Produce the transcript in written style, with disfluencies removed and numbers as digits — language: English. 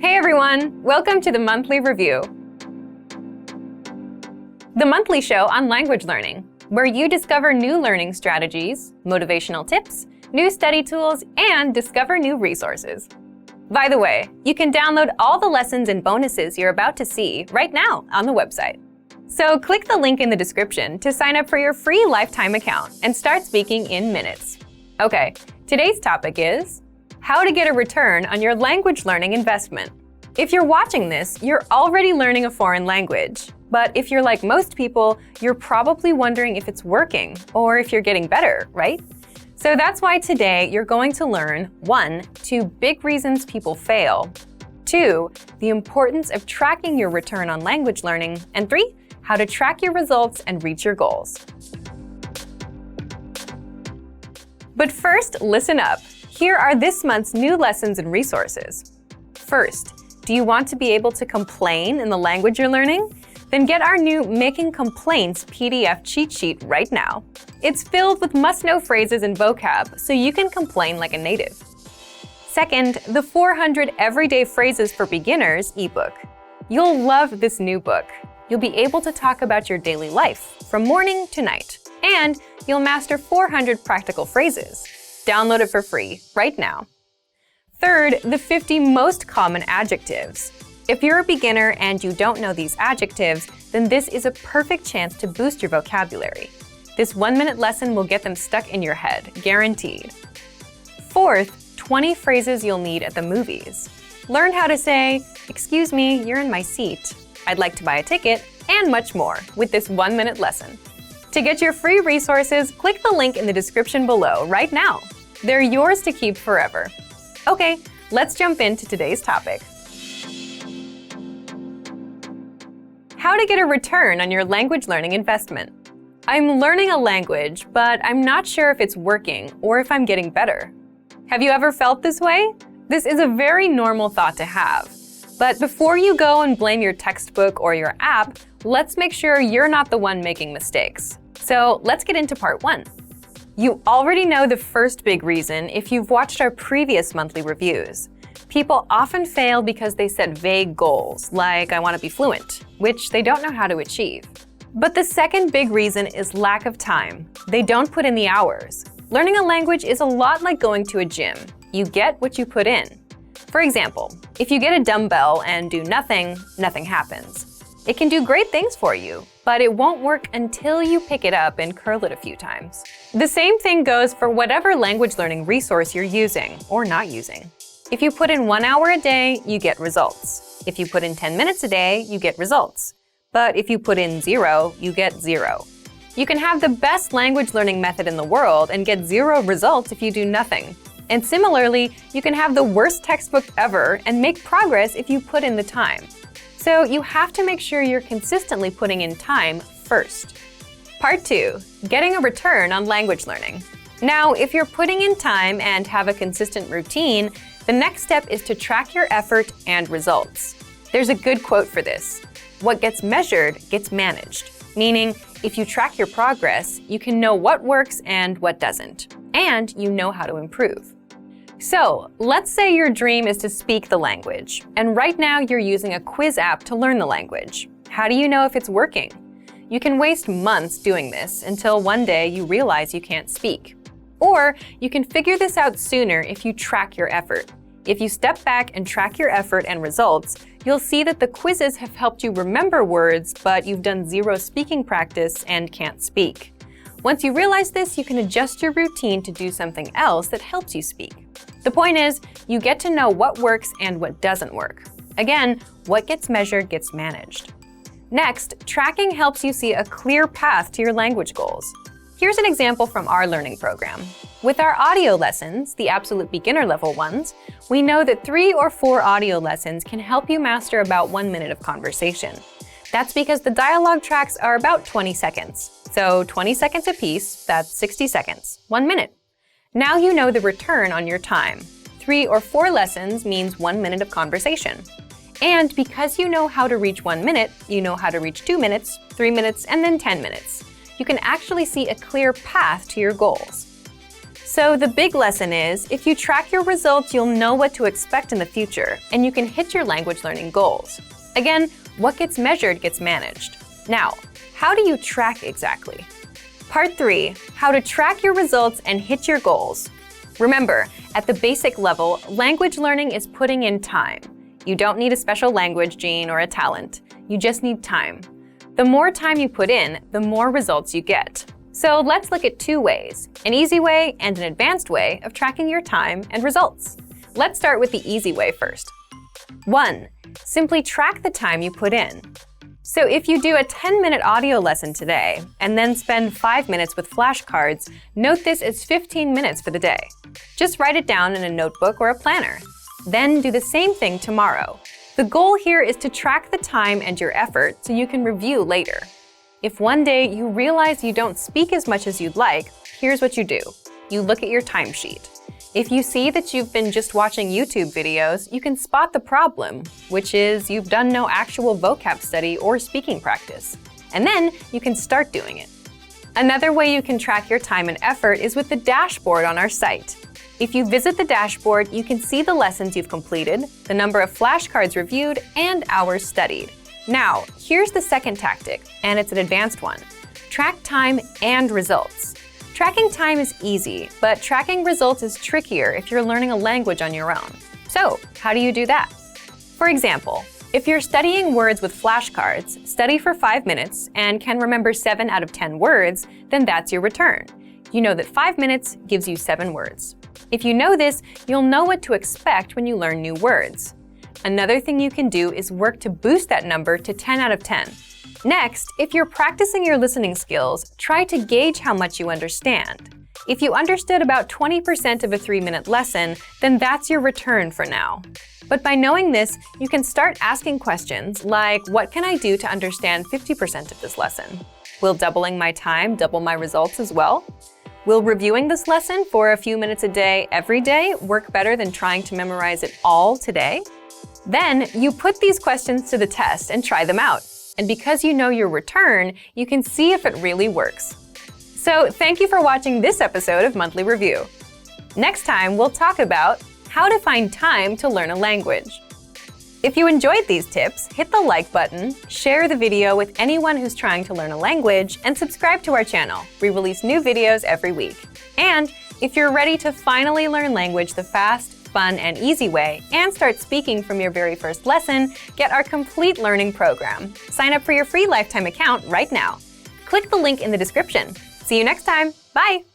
Hey everyone! Welcome to the Monthly Review, the monthly show on language learning, where you discover new learning strategies, motivational tips, new study tools, and discover new resources. By the way, you can download all the lessons and bonuses you're about to see right now on the website. So click the link in the description to sign up for your free lifetime account and start speaking in minutes. Okay, today's topic is how to get a return on your language learning investment. If you're watching this, you're already learning a foreign language. But if you're like most people, you're probably wondering if it's working or if you're getting better, right? So that's why today you're going to learn 1. 2 big reasons people fail, 2. the importance of tracking your return on language learning, and 3. how to track your results and reach your goals. But first, listen up. Here are this month's new lessons and resources. First, do you want to be able to complain in the language you're learning? Then get our new Making Complaints PDF cheat sheet right now. It's filled with must-know phrases and vocab, so you can complain like a native. Second, the 400 Everyday Phrases for Beginners ebook. You'll love this new book. You'll be able to talk about your daily life from morning to night, and you'll master 400 practical phrases. Download it for free right now. Third, the 50 most common adjectives. If you're a beginner and you don't know these adjectives, then this is a perfect chance to boost your vocabulary. This 1-minute lesson will get them stuck in your head, guaranteed. Fourth, 20 phrases you'll need at the movies. Learn how to say, "Excuse me, you're in my seat," "I'd like to buy a ticket," and much more with this 1-minute lesson. To get your free resources, click the link in the description below right now. They're yours to keep forever. Okay, let's jump into today's topic. How to get a return on your language learning investment. I'm learning a language, but I'm not sure if it's working or if I'm getting better. Have you ever felt this way? This is a very normal thought to have. But before you go and blame your textbook or your app, let's make sure you're not the one making mistakes. So let's get into part 1. You already know the first big reason if you've watched our previous monthly reviews. People often fail because they set vague goals, like "I want to be fluent," which they don't know how to achieve. But the second big reason is lack of time. They don't put in the hours. Learning a language is a lot like going to a gym. You get what you put in. For example, if you get a dumbbell and do nothing, nothing happens. It can do great things for you, but it won't work until you pick it up and curl it a few times. The same thing goes for whatever language learning resource you're using or not using. If you put in 1 hour a day, you get results. If you put in 10 minutes a day, you get results. But if you put in 0, you get 0. You can have the best language learning method in the world and get 0 results if you do nothing. And similarly, you can have the worst textbook ever and make progress if you put in the time. So you have to make sure you're consistently putting in time first. Part 2, getting a return on language learning. Now, if you're putting in time and have a consistent routine, the next step is to track your effort and results. There's a good quote for this. What gets measured gets managed. Meaning, if you track your progress, you can know what works and what doesn't. And you know how to improve. So, let's say your dream is to speak the language, and right now you're using a quiz app to learn the language. How do you know if it's working? You can waste months doing this until one day you realize you can't speak. Or you can figure this out sooner if you track your effort. If you step back and track your effort and results, you'll see that the quizzes have helped you remember words, but you've done 0 speaking practice and can't speak. Once you realize this, you can adjust your routine to do something else that helps you speak. The point is, you get to know what works and what doesn't work. Again, what gets measured gets managed. Next, tracking helps you see a clear path to your language goals. Here's an example from our learning program. With our audio lessons, the absolute beginner level ones, we know that 3 or 4 audio lessons can help you master about 1 minute of conversation. That's because the dialogue tracks are about 20 seconds. So 20 seconds apiece, that's 60 seconds, 1 minute. Now you know the return on your time. 3 or 4 lessons means 1 minute of conversation. And because you know how to reach 1 minute, you know how to reach 2 minutes, 3 minutes, and then 10 minutes. You can actually see a clear path to your goals. So the big lesson is, if you track your results, you'll know what to expect in the future, and you can hit your language learning goals. Again, what gets measured gets managed. Now, how do you track exactly? Part 3, how to track your results and hit your goals. Remember, at the basic level, language learning is putting in time. You don't need a special language gene or a talent. You just need time. The more time you put in, the more results you get. So let's look at 2 ways, an easy way and an advanced way of tracking your time and results. Let's start with the easy way first. 1. Simply track the time you put in. So if you do a 10-minute audio lesson today and then spend 5 minutes with flashcards, note this as 15 minutes for the day. Just write it down in a notebook or a planner. Then do the same thing tomorrow. The goal here is to track the time and your effort so you can review later. If one day you realize you don't speak as much as you'd like, here's what you do. You look at your timesheet. If you see that you've been just watching YouTube videos, you can spot the problem, which is you've done no actual vocab study or speaking practice. And then you can start doing it. Another way you can track your time and effort is with the dashboard on our site. If you visit the dashboard, you can see the lessons you've completed, the number of flashcards reviewed, and hours studied. Now, here's the second tactic, and it's an advanced one. Track time and results. Tracking time is easy, but tracking results is trickier if you're learning a language on your own. So, how do you do that? For example, if you're studying words with flashcards, study for 5 minutes and can remember 7 out of 10 words, then that's your return. You know that 5 minutes gives you 7 words. If you know this, you'll know what to expect when you learn new words. Another thing you can do is work to boost that number to 10 out of 10. Next, if you're practicing your listening skills, try to gauge how much you understand. If you understood about 20% of a 3-minute lesson, then that's your return for now. But by knowing this, you can start asking questions like, what can I do to understand 50% of this lesson? Will doubling my time double my results as well? Will reviewing this lesson for a few minutes a day every day work better than trying to memorize it all today? Then you put these questions to the test and try them out. And because you know your return, you can see if it really works. So thank you for watching this episode of Monthly Review. Next time, we'll talk about how to find time to learn a language. If you enjoyed these tips, hit the like button, share the video with anyone who's trying to learn a language, and subscribe to our channel. We release new videos every week. And if you're ready to finally learn language the fast, fun, and easy way, and start speaking from your very first lesson, get our complete learning program. Sign up for your free lifetime account right now. Click the link in the description. See you next time. Bye!